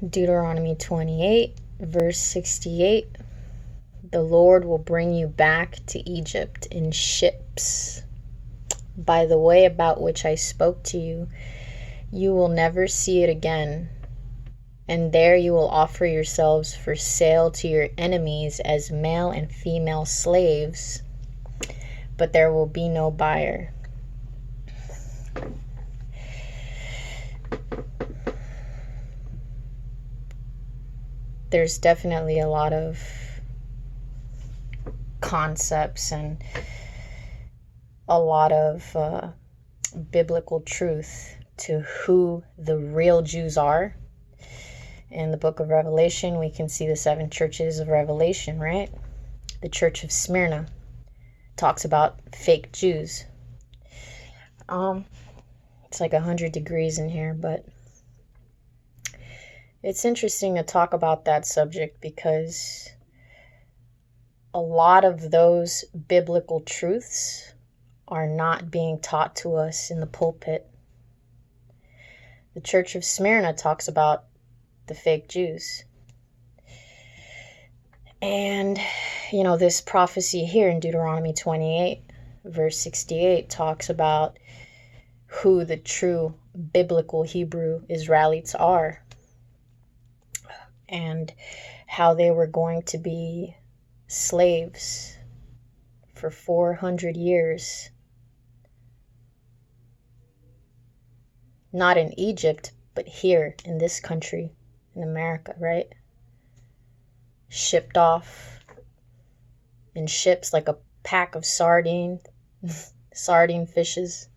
Deuteronomy 28, verse 68. The Lord will bring you back to Egypt in ships by the way about which I spoke to you. You will never see it again. And there you will offer yourselves for sale to your enemies as male and female slaves, but there will be no buyer. There's definitely a lot of concepts and a lot of biblical truth to who the real Jews are. In the book of Revelation, we can see the 7 churches of Revelation, right? The church of Smyrna talks about fake Jews. It's like 100 degrees in here, but it's interesting to talk about that subject because a lot of those biblical truths are not being taught to us in the pulpit. The church of Smyrna talks about the fake Jews. And, this prophecy here in Deuteronomy 28, verse 68, talks about who the true biblical Hebrew Israelites are and how they were going to be slaves for 400 years. Not in Egypt, but here in this country, in America, right? Shipped off in ships like a pack of sardine fishes.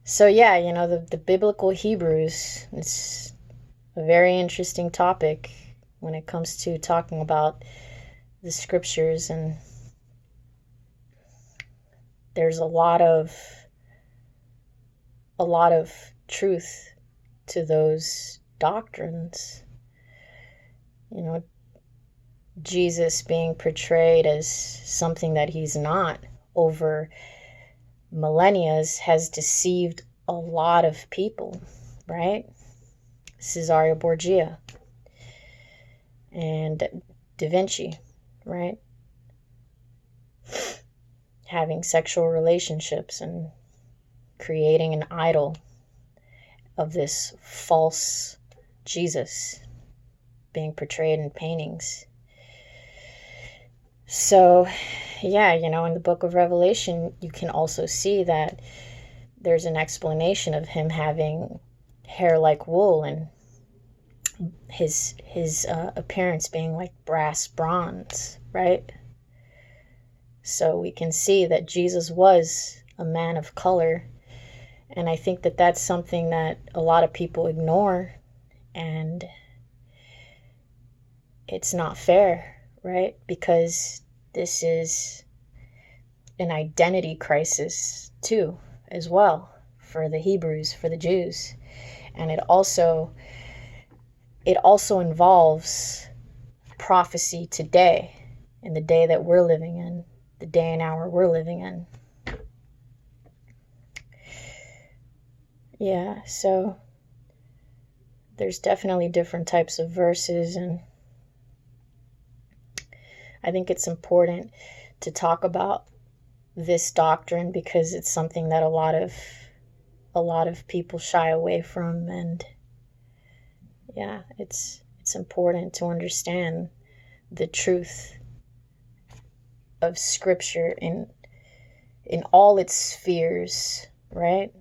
So yeah, the biblical Hebrews, it's a very interesting topic when it comes to talking about the scriptures, and there's a lot of truth to those doctrines. Jesus being portrayed as something that he's not over millennia has deceived a lot of people, right? Caesarea Borgia and Da Vinci, right? Having sexual relationships and creating an idol of this false Jesus being portrayed in paintings. So, yeah, in the book of Revelation, you can also see that there's an explanation of him having hair like wool and his appearance being like brass bronze, right? So we can see that Jesus was a man of color, and I think that that's something that a lot of people ignore, and it's not fair, right? Because this is an identity crisis too, as well, for the Hebrews, for the Jews. And it also involves prophecy today, in the day that we're living in, the day and hour we're living in. Yeah, so there's definitely different types of verses, and I think it's important to talk about this doctrine because it's something that a lot of people shy away from, and yeah, it's important to understand the truth of scripture in all its spheres, right?